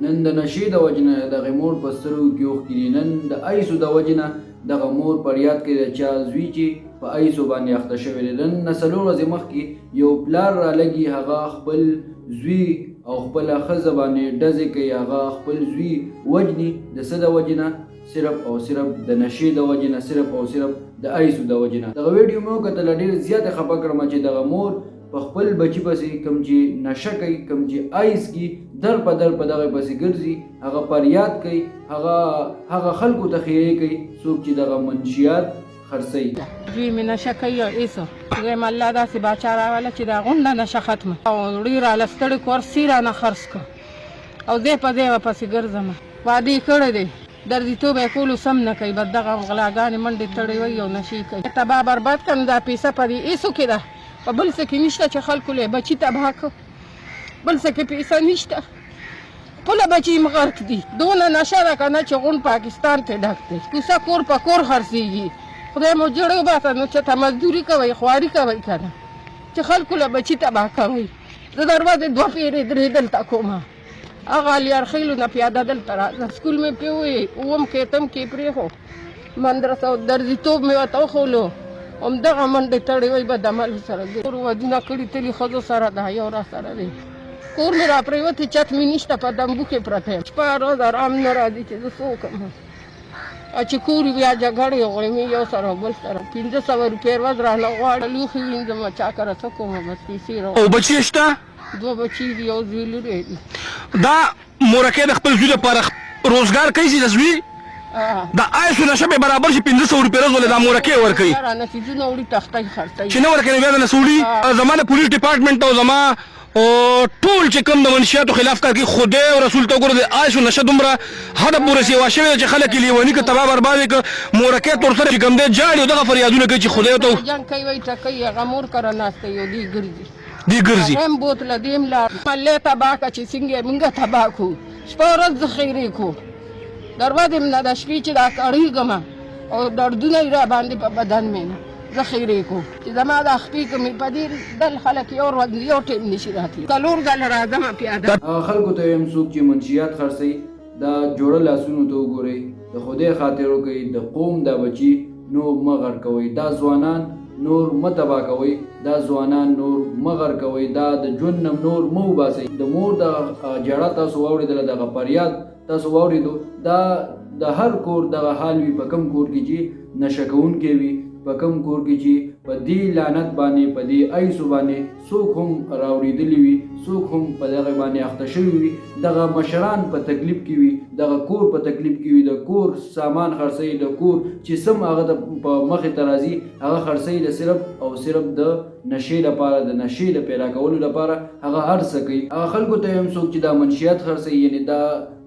نن د نشې د وجې نه دغه مور په سترګو کې اوښکې دي، نن د ایسو د وجې نه دغه مور فریاد کوي د چا زوی چې په ایسو باندې اخته شوی دی. نن نه څلور ورځې مخکې یو پلار رالګي، هغه خپل زوی او خپله ښځه باندې ډزې کوي، هغه خپل زوی وجني د څه د وجې نه؟ صرف او صرف د نشې د وجې نه، صرف او صرف د ایسو د وجې نه. دغه ویډیو مې وکتله، ډېر زیاته خفه کړم چې دغه مور په خپل بچي پسې کوم چې نشه کوي، کوم چې ایس کی در په در په دغه پسې ګرځي، هغه فریاد کوي، هغه خلکو ته خیرې کوي څوک چې دغه منشیات خرڅوي. دوی مې نشه کوي او ایسو وایم الله داسې باچا راوله چې دا غونډه نشه ختمه او وړي راله ستړي کورسي رانه خرڅ کړه او دی په دی ورپسې ګرځم. واده یې کړی دی، دردیتوب یې کولو سم نه کوي، بس دغه غلاګانې منډې تړې وي او نشې کوي. تباه برباد کړم، دا پیسه په دې ایسو کې ده، په بل څه کې نشته چې خلکو له بچي تباه کړو، بل څه کې پیسه نشته، خپله بچي م غرق دي. دونه نشه ده که نه چې غون پاکستان کې ډک دی، کوڅه کور په کور خرڅېږي. خدای مو جوړ وباسه، نو چې ته مزدوري کوئ خواري کوئ که نه چې خلکو له بچي تباه کوئ. زه دروازې دوه پیرې درې دلته کومه، هغه الیارخیلو نه پیاده دلته راځه. سکول مې پرې ووایي، اووم کې اتم کې پرېښو، مدرسه او دردیتوب مې ورته وښولو، همدغه منډې تړې وی بد عمل سره دی. کور ودونه کړي تلي ښځو سره ده، یو را سره دی. کور مې را پرېوتې، چت مې نشته، په دمبو کې پرته یم. شپه ورځ ارام نه راځي چې زه څه وکړم. چې کور بیا جګړې غړمې یو سره بل سره، 500 روپۍ ورځ رانه غواړه، لوښي وینځم، چا کره څه کومه، بس پیسې راوړم. او بچي شته؟ 2 بچي دي، یو زوی لرې دي. دا مورکۍ د خپل زوی لپاره روزګار کوي چې د زوی د ایسو نشه به برابر شي 500 روپۍ ورځ ولې دا مورکۍ ورکوي؟ رانه څیزونه وړي، تختۍ خرڅوي چې نه ورکوي نو بیا د نسوړي. زما د پولیس ډپارټمنټ او زما ټول چې کوم د منشیاتو خلاف کار کوي، خدای او رسول ته وګوره، د ایسو نشه دومره حده پورې سیوا شوې ده چې خلک یې لیوني که تباه برباد یې که مورکۍ تور سره چې کوم دی جاړي او دغه فریادونه کوي چې خدای ته جنګ کوي، وایي ټکوي، هغه مور کره ناسته یو دی ګرځي، دی ګرځي. هغه هم بوتله، دی هم لاړ، ملې تباه کړه چې څنګه یې موږ تباه کړو. شپه ورځ ذخیرې کړو، دروازې مې نه د شپې چې دا کړېږم او دردونه یې را باندې په بدن مې نه ذخیرې کړو چې زما دا خپې کومې په دې دل خلک یو ورځ یو ټیم نشي راتلی. 4 ځله راځم پیاده. خلکو ته وایم څوک چې منشیات خرڅوي، دا جوړه لاسونو ته وګورئ، د خدای خاطر وکړئ، د قوم دا بچي نور مه غر کوئ، دا ځوانان نور مه تباه کوئ، دا ځوانان نور مه غر کوئ، دا د ژوند نه نور مه وباسئ. د مور دغه ژړا تاسو واورېدله، دغه فریاد تاسو واورېدو، دا د هر کور دغه حال وي، په کوم کور کې چې نشه کوونکی وي، په کوم کور کې چې په دې لعنت باندې، په دې ایسو باندې څوک هم راوړېدلي وي، څوک هم په دغه باندې اخته شوي وي، دغه مشران په تکلیف کې وي، دغه کور په تکلیف کې وي، د کور سامان خرڅوي، د کور چې سم هغه ته په مخې ته راځي هغه خرڅوي، د صرف او صرف د نشې لپاره، د نشې د پیدا کولو لپاره هغه هر څه کوي. هغه خلکو ته وایم څوک چې دا منشیات خرڅوي، یعنې دا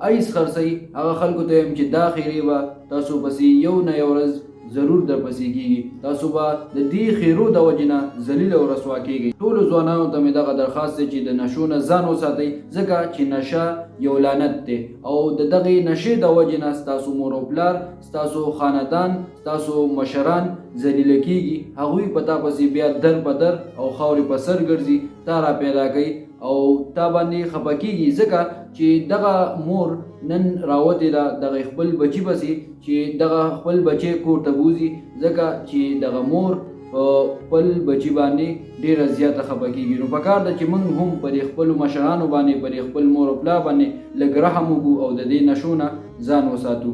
ایس خرڅوي، هغه خلکو ته وایم چې دا خیرې به تاسو پسې یو نه یو ورځ ضرور در پسې کېږي، تاسو به د دې خیرو د وجې نه ذلیل او رسوا کېږئ. ټولو ځوانانو ته مې دغه درخواست دی چې د نشو نه ځان وساتئ، ځکه چې نشه یو لعنت دی او د دغې نشې د وجې نه ستاسو مور او پلار، ستاسو خاندان، ستاسو مشران ذلیله کېږي، هغوی په تا پسې بیا در په در او خاورې په سر ګرځي، تا را پیدا کوي او تا باندې خفه کېږي، ځکه چې دغه مور نن راوتې ده دغه خپل بچي پسې چې دغه خپل بچی کور ته بوځي، ځکه چې دغه مور په خپل بچي باندې ډېره زیاته خفه کېږي. نو پکار ده چې موږ هم په دې خپلو مشرانو باندې، په دې خپل مور او پلار باندې لږ رحم وکړو او د دې نشو نه ځان وساتو.